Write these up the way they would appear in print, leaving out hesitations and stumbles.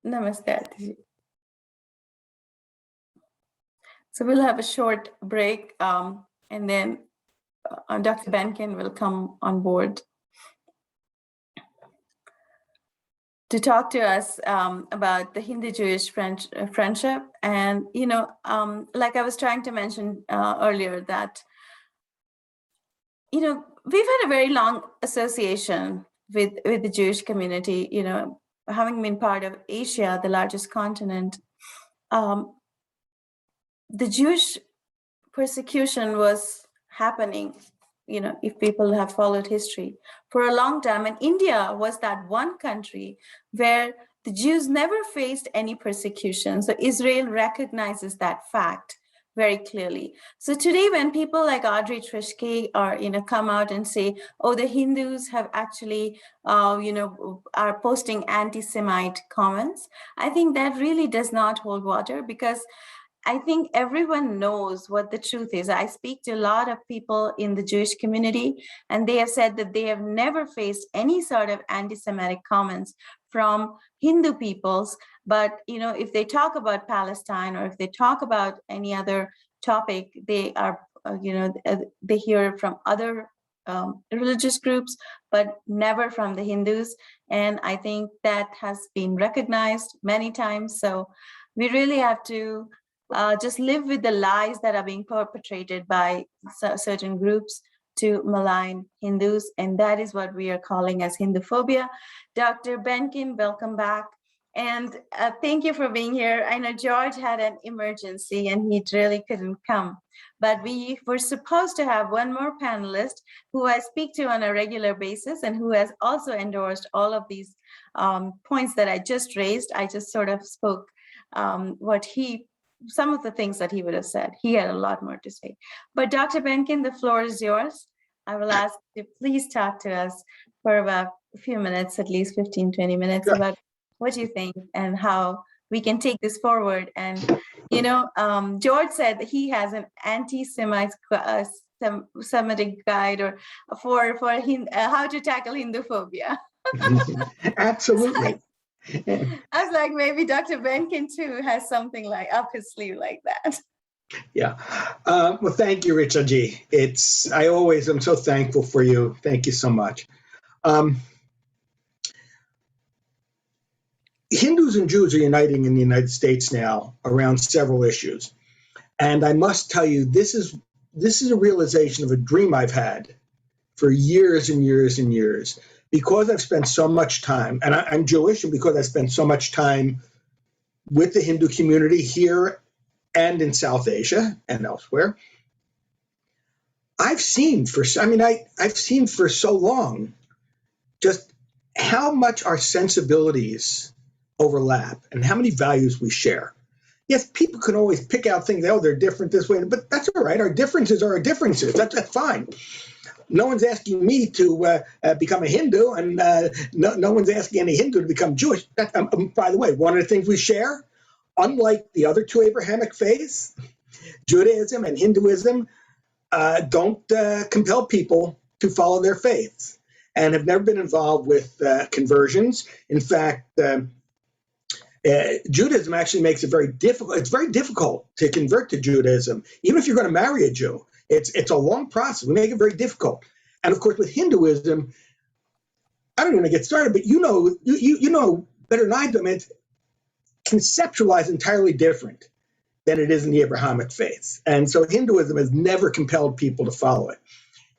Namaste, Aarti. So we'll have a short break, and then Dr. Benkin will come on board to talk to us about the Hindu-Jewish friendship. And, like I was trying to mention earlier, that, we've had a very long association with the Jewish community, having been part of Asia, the largest continent. The Jewish persecution was happening, if people have followed history, for a long time. And India was that one country where the Jews never faced any persecution. So Israel recognizes that fact very clearly. So today, when people like Audrey Trishke are, come out and say, oh, the Hindus have actually, are posting anti-Semite comments, I think that really does not hold water, because I think everyone knows what the truth is. I speak to a lot of people in the Jewish community, and they have said that they have never faced any sort of anti-Semitic comments from Hindu peoples. But, if they talk about Palestine, or if they talk about any other topic, they are, they hear from other religious groups, but never from the Hindus. And I think that has been recognized many times. So we really have to just live with the lies that are being perpetrated by certain groups to malign Hindus. And that is what we are calling as Hinduphobia. Dr. Benkin, welcome back. And thank you for being here. I know George had an emergency and he really couldn't come. But we were supposed to have one more panelist who I speak to on a regular basis and who has also endorsed all of these points that I just raised. I just sort of spoke some of the things that he would have said. He had a lot more to say. But Dr. Benkin, the floor is yours. I will ask you to please talk to us for about a few minutes, at least 15, 20 minutes, sure, about what you think and how we can take this forward. And, George said that he has an anti-Semitic guide or for how to tackle Hinduphobia. Absolutely. I was like, maybe Dr. Benkin too has something like up his sleeve like that. Yeah. Well, thank you, Richa Ji. I'm so thankful for you. Thank you so much. Hindus and Jews are uniting in the United States now around several issues. And I must tell you, this is a realization of a dream I've had for years and years and years. Because I've spent so much time, and I'm Jewish, and because I spent so much time with the Hindu community here and in South Asia and elsewhere, I've seen for so long just how much our sensibilities overlap and how many values we share. Yes, people can always pick out things, they're different this way, but that's all right. Our differences are our differences. That's fine. No one's asking me to become a Hindu, and no one's asking any Hindu to become Jewish. By the way, one of the things we share, unlike the other two Abrahamic faiths, Judaism and Hinduism don't compel people to follow their faiths and have never been involved with conversions. In fact, Judaism actually makes it very difficult. It's very difficult to convert to Judaism, even if you're going to marry a Jew. It's a long process. We make it very difficult. And of course, with Hinduism, I don't even want to get started, but you know better than I do. I mean, it's conceptualized entirely different than it is in the Abrahamic faith. And so Hinduism has never compelled people to follow it.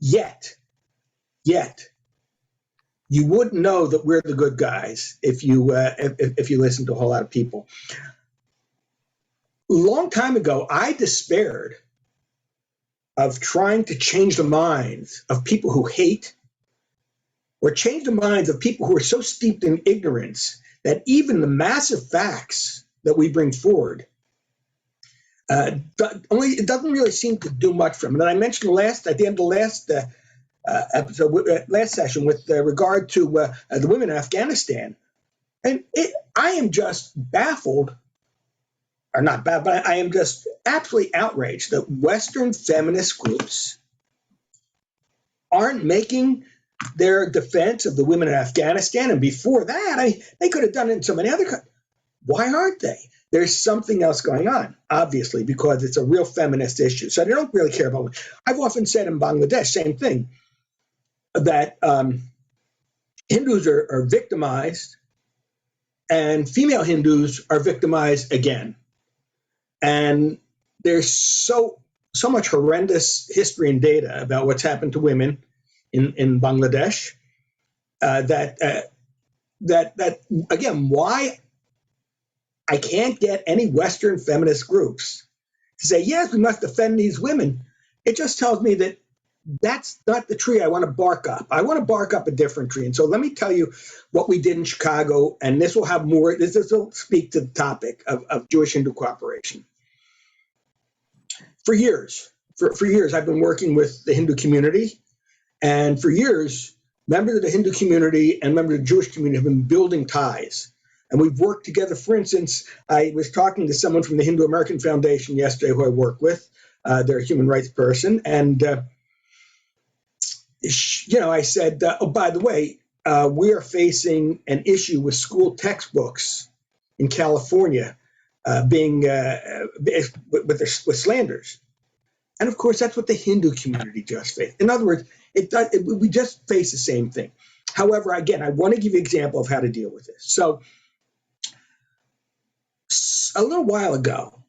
Yet, you wouldn't know that we're the good guys if you listen to a whole lot of people. A long time ago, I despaired of trying to change the minds of people who hate, or change the minds of people who are so steeped in ignorance that even the massive facts that we bring forward, it doesn't really seem to do much for them. And I mentioned at the end of the last episode, last session, with regard to the women in Afghanistan. And I am just baffled, or not bad, but I am just absolutely outraged that Western feminist groups aren't making their defense of the women in Afghanistan, and before that, they could have done it in so many other countries. Why aren't they? There's something else going on, obviously, because it's a real feminist issue. So they don't really care about it. I've often said in Bangladesh, same thing, that Hindus are victimized and female Hindus are victimized again. And there's so much horrendous history and data about what's happened to women in Bangladesh that again, why I can't get any Western feminist groups to say, yes, we must defend these women. It just tells me that that's not the tree I want to bark up. I want to bark up a different tree. And so let me tell you what we did in Chicago, and this will have more, this will speak to the topic of Jewish-Hindu cooperation. For years, I've been working with the Hindu community, and for years, members of the Hindu community and members of the Jewish community have been building ties. And we've worked together. For instance, I was talking to someone from the Hindu American Foundation yesterday who I work with. They're a human rights person. And, I said, oh, by the way, we are facing an issue with school textbooks in California being with slanders. And, of course, that's what the Hindu community just faced. In other words, we just face the same thing. However, again, I want to give you an example of how to deal with this. So a little while ago,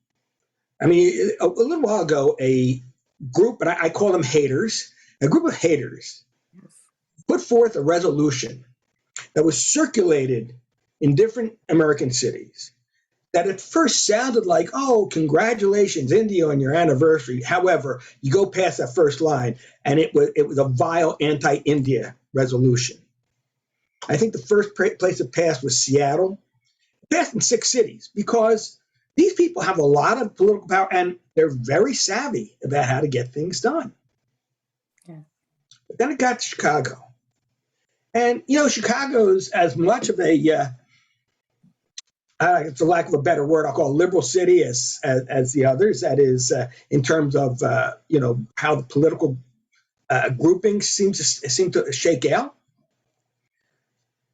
a group, and I call them haters, a group of haters put forth a resolution that was circulated in different American cities that at first sounded like, oh, congratulations, India, on your anniversary. However, you go past that first line, and it was a vile anti-India resolution. I think the first place it passed was Seattle. It passed in 6 cities because these people have a lot of political power, and they're very savvy about how to get things done. Yeah. But then it got to Chicago. And, Chicago's as much of a, for lack of a better word, I'll call it a liberal city as the others. That is, in terms of, how the political groupings seem to shake out.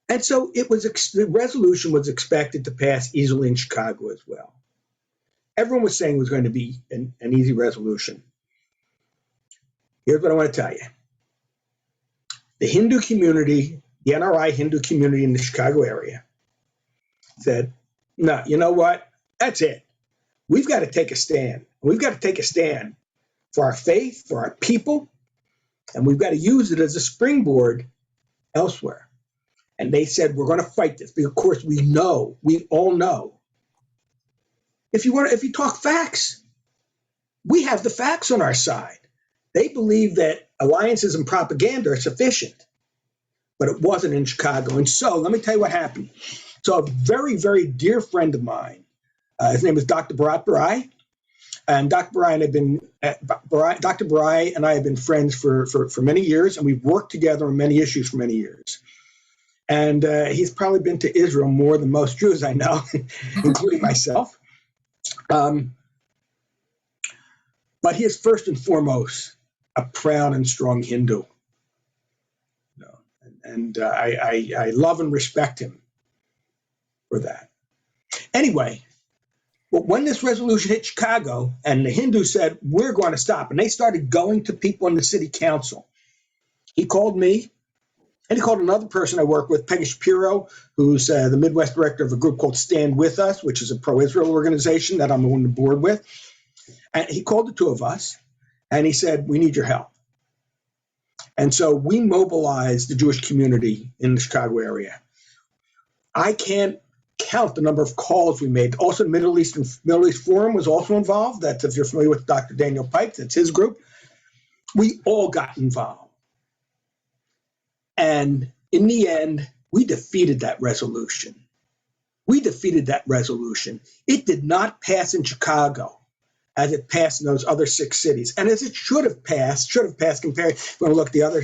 And so the resolution was expected to pass easily in Chicago as well. Everyone was saying it was going to be an easy resolution. Here's what I want to tell you. The Hindu community, the NRI Hindu community in the Chicago area said, no, you know what? That's it. We've got to take a stand. We've got to take a stand for our faith, for our people, and we've got to use it as a springboard elsewhere. And they said, we're going to fight this because, of course, we all know. If you talk facts, we have the facts on our side. They believe that alliances and propaganda are sufficient, but it wasn't in Chicago. And so let me tell you what happened. So a very, very dear friend of mine, his name is Dr. Bharat Barai, and Dr. Barai and I have been friends for many years, and we've worked together on many issues for many years. And he's probably been to Israel more than most Jews I know, including myself. But he is first and foremost a proud and strong Hindu. And I love and respect him for that. Anyway, but when this resolution hit Chicago and the Hindus said, we're going to stop, and they started going to people in the city council, he called me, and he called another person I work with, Peggy Shapiro, who's the Midwest director of a group called Stand With Us, which is a pro-Israel organization that I'm on the board with. And he called the two of us, and he said, we need your help. And so we mobilized the Jewish community in the Chicago area. I can't count the number of calls we made. Also, the Middle East Forum was also involved. That's, if you're familiar with Dr. Daniel Pike, that's his group. We all got involved. And in the end, we defeated that resolution. It did not pass in Chicago as it passed in those other 6 cities. And as it should have passed compared when we look at the other,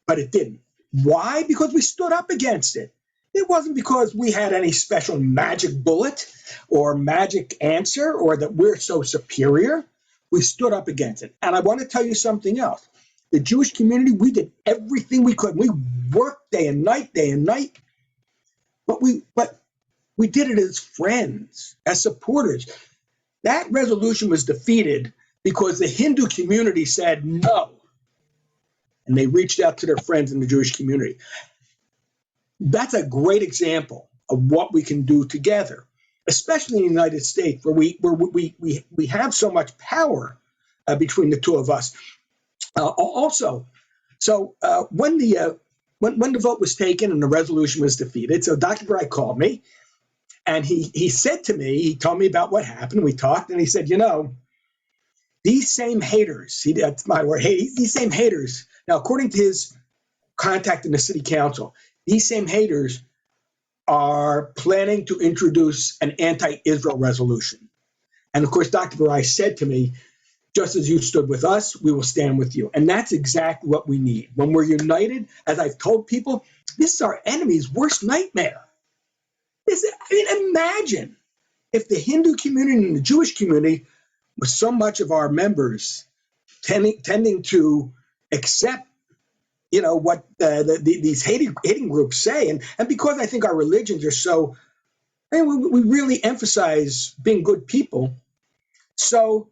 but it didn't. Why? Because we stood up against it. It wasn't because we had any special magic bullet or magic answer or that we're so superior. We stood up against it. And I want to tell you something else. the Jewish community, we did everything we could. We worked day and night, but we did it as friends, as supporters. That resolution was defeated because the Hindu community said no, and they reached out to their friends in the Jewish community. That's a great example of what we can do together, especially in the United States, where we have so much power between the two of us. Also, so when the vote was taken and the resolution was defeated, so Dr. Bright called me, and he said to me, he told me about what happened. We talked, and he said, these same haters, that's my word, these same haters. Now, according to his contact in the city council, these same haters are planning to introduce an anti-Israel resolution. And of course, Dr. Barai said to me, just as you stood with us, we will stand with you. And that's exactly what we need. When we're united, as I've told people, this is our enemy's worst nightmare. Imagine if the Hindu community and the Jewish community, with so much of our members tending to accept what these hating groups say, and because I think our religions are so, we really emphasize being good people. So,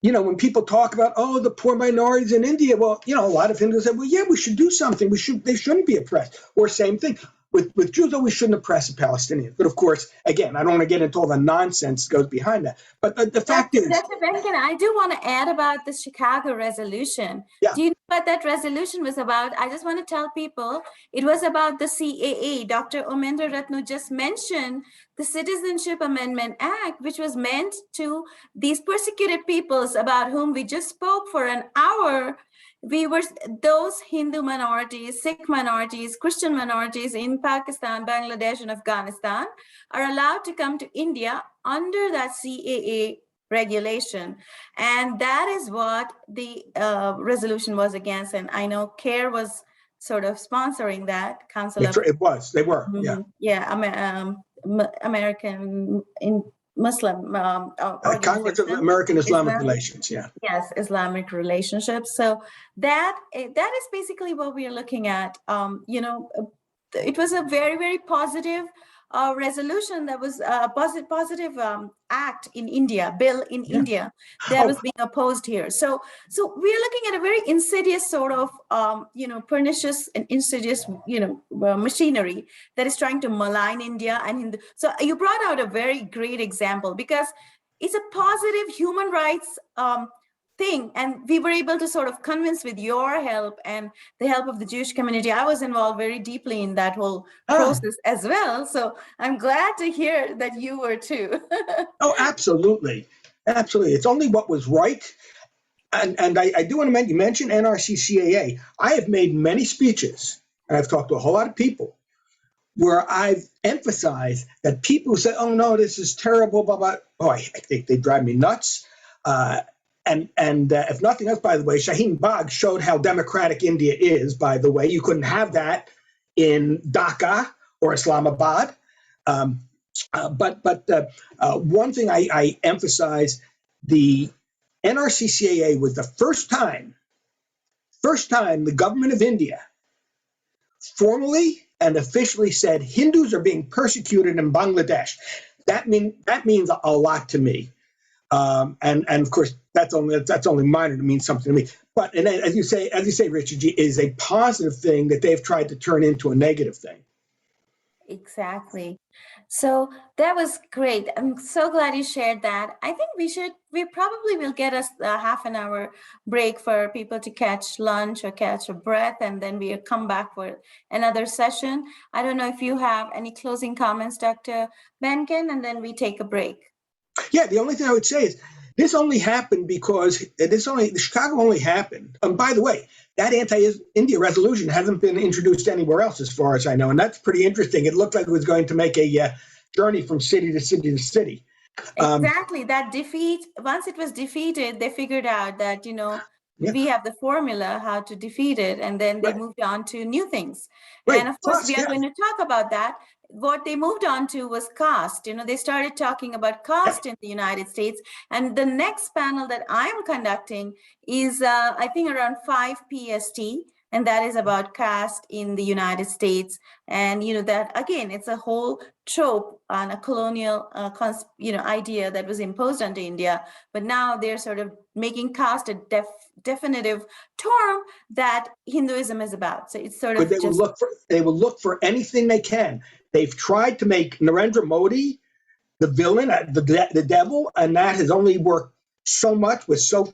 when people talk about, the poor minorities in India, well, a lot of Hindus say, well, yeah, we should do something. They shouldn't be oppressed. Or same thing with Jews, we shouldn't oppress the Palestinians. But of course, again, I don't want to get into all the nonsense that goes behind that. But the fact is, Dr. Benkin, I do want to add about the Chicago resolution. Yeah. Do you know what that resolution was about? I just want to tell people it was about the CAA. Dr. Omendra Ratnu just mentioned the Citizenship Amendment Act, which was meant to these persecuted peoples about whom we just spoke for an hour. Those Hindu minorities, Sikh minorities, Christian minorities in Pakistan, Bangladesh, and Afghanistan are allowed to come to India under that CAA regulation. And that is what the resolution was against. And I know CARE was sort of sponsoring that, Council of... It was. They were, yeah. Yeah, American Muslim Congress of American Islamic Relations, yeah. Yes, Islamic relationships. So that is basically what we are looking at. It was a very, very positive resolution that was a positive act in India, bill in India that was being opposed here. So we are looking at a very insidious sort of, pernicious and insidious, machinery that is trying to malign India and Hindu. So you brought out a very great example because it's a positive human rights thing. And we were able to sort of convince with your help and the help of the Jewish community. I was involved very deeply in that whole process as well. So I'm glad to hear that you were too. Oh, absolutely. Absolutely. It's only what was right. And I do want to mention, you mentioned NRCCAA. I have made many speeches, and I've talked to a whole lot of people, where I've emphasized that people who say, oh, no, this is terrible, blah, blah. Oh, I think they drive me nuts. And if nothing else, by the way, Shaheen Bagh showed how democratic India is, by the way. You couldn't have that in Dhaka or Islamabad. But one thing I emphasize, the NRCCAA was the first time the government of India formally and officially said Hindus are being persecuted in Bangladesh. That means a lot to me. And of course, that's only minor to mean something to me. But and as you say, Richard G, is a positive thing that they've tried to turn into a negative thing. Exactly. So that was great. I'm so glad you shared that. I think we probably will get us a half an hour break for people to catch lunch or catch a breath, and then we'll come back for another session. I don't know if you have any closing comments, Dr. Benkin, and then we take a break. Yeah, the only thing I would say is this only happened because the Chicago only happened. And by the way, that anti-India resolution hasn't been introduced anywhere else, as far as I know, and that's pretty interesting. It looked like it was going to make a journey from city to city to city. Exactly. That defeat. Once it was defeated, they figured out that we have the formula how to defeat it, and then they moved on to new things. And of course, we are going to talk about that. what they moved on to was caste. They started talking about caste in the United States. And the next panel that I'm conducting is, I think, around 5 PST, and that is about caste in the United States. And that again, it's a whole trope on a colonial idea that was imposed onto India, but now they're sort of making caste a definitive term that Hinduism is about. So it's sort of they will look for anything they can. They've tried to make Narendra Modi the villain, the devil, and that has only worked so much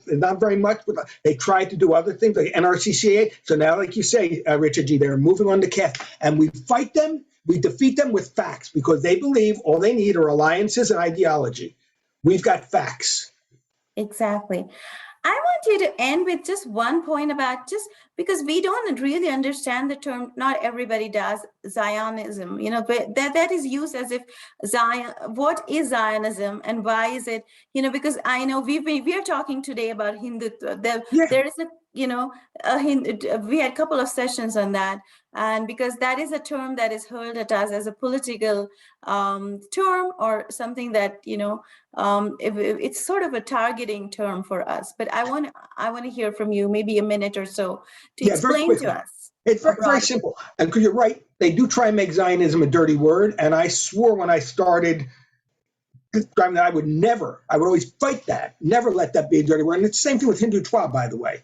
not very much. They tried to do other things like NRCCA. So now, like you say, Richard G., they're moving on to caste, and we fight them. We defeat them with facts because they believe all they need are alliances and ideology. We've got facts. Exactly. I want you to end with just one point about, just because we don't really understand the term, not everybody does, Zionism, but that is used as if what is Zionism and why is it, because I know we are talking today about Hindutva. There is we had a couple of sessions on that, and because that is a term that is hurled at us as a political term or something that it's sort of a targeting term for us. But I want to hear from you, maybe a minute or so, to explain to us. It's very simple, and because you're right, they do try and make Zionism a dirty word. And I swore when I started, I would always fight that, never let that be a dirty word. And it's the same thing with Hindutva, by the way.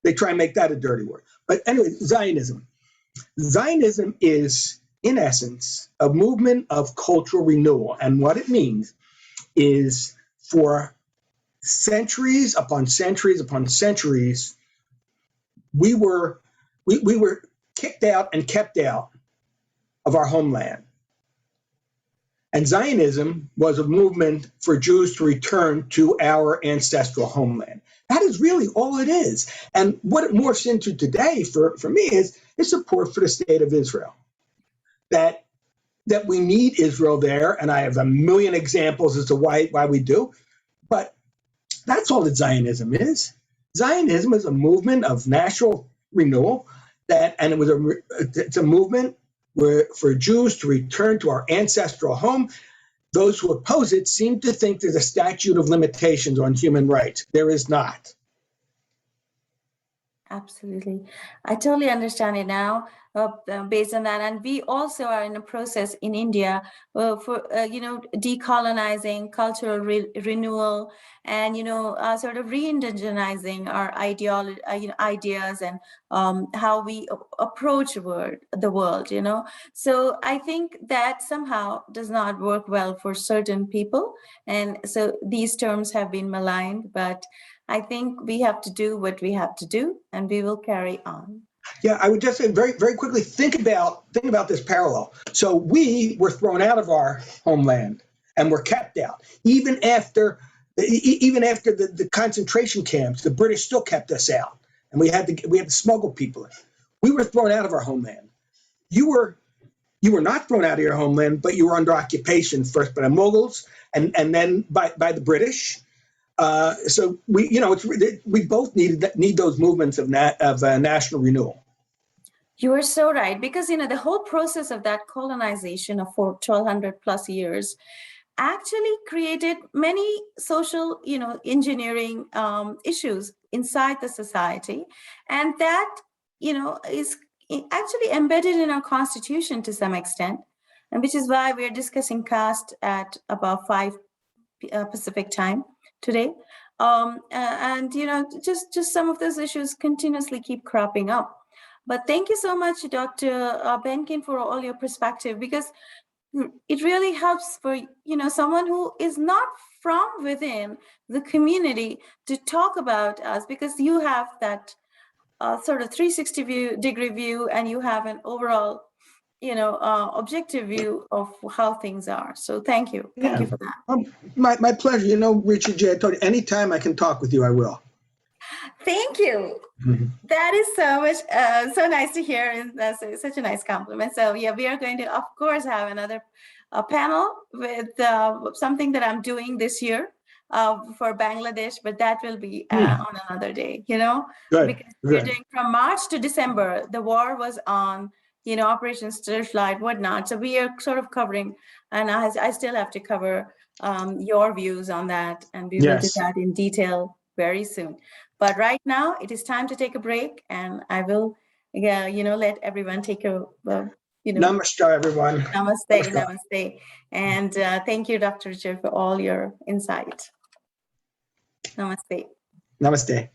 They try and make that a dirty word. But anyway, Zionism. Zionism is, in essence, a movement of cultural renewal. And what it means is, for centuries upon centuries upon centuries, we were kicked out and kept out of our homeland. And Zionism was a movement for Jews to return to our ancestral homeland. That is really all it is. And what it morphs into today for me is support for the state of Israel. That we need Israel there, and I have a million examples as to why we do. But that's all that Zionism is. Zionism is a movement of national renewal, it's a movement for Jews to return to our ancestral home. Those who oppose it seem to think there's a statute of limitations on human rights. There is not. Absolutely. I totally understand it now based on that. And we also are in a process in India for, decolonizing, cultural renewal, and, sort of re-indigenizing our ideas and how we approach the world, So I think that somehow does not work well for certain people. And so these terms have been maligned, but I think we have to do what we have to do, and we will carry on. Yeah, I would just say very, very quickly, think about this parallel. So we were thrown out of our homeland and were kept out. Even after the concentration camps, the British still kept us out, and we had to smuggle people in. We were thrown out of our homeland. You were not thrown out of your homeland, but you were under occupation first by the Mughals and then by the British. So we both need those movements of national renewal. You are so right, because the whole process of that colonization of 1,200 plus years actually created many social, engineering issues inside the society, and that is actually embedded in our Constitution to some extent, and which is why we are discussing caste at about 5 Pacific time today, and just some of those issues continuously keep cropping up. But thank you so much, Dr. Benkin, for all your perspective, because it really helps for someone who is not from within the community to talk about us, because you have that sort of 360-degree view, and you have an overall objective view of how things are. So thank you. Thank you for that. My pleasure. Richard J., I told you, anytime I can talk with you, I will. Thank you. Mm-hmm. That is so much, so nice to hear, and that's such a nice compliment. So yeah, we are going to, of course, have another panel with something that I'm doing this year for Bangladesh, but that will be on another day, Good. because we're doing from March to December. The war was on Operation Stir Flight, whatnot. So we are sort of covering, and I still have to cover your views on that, and we will do Yes. that in detail very soon. But right now, it is time to take a break, and I will, let everyone take a, Namaskar, everyone. namaste, namaste. And thank you, Dr. Richard, for all your insight. Namaste. Namaste.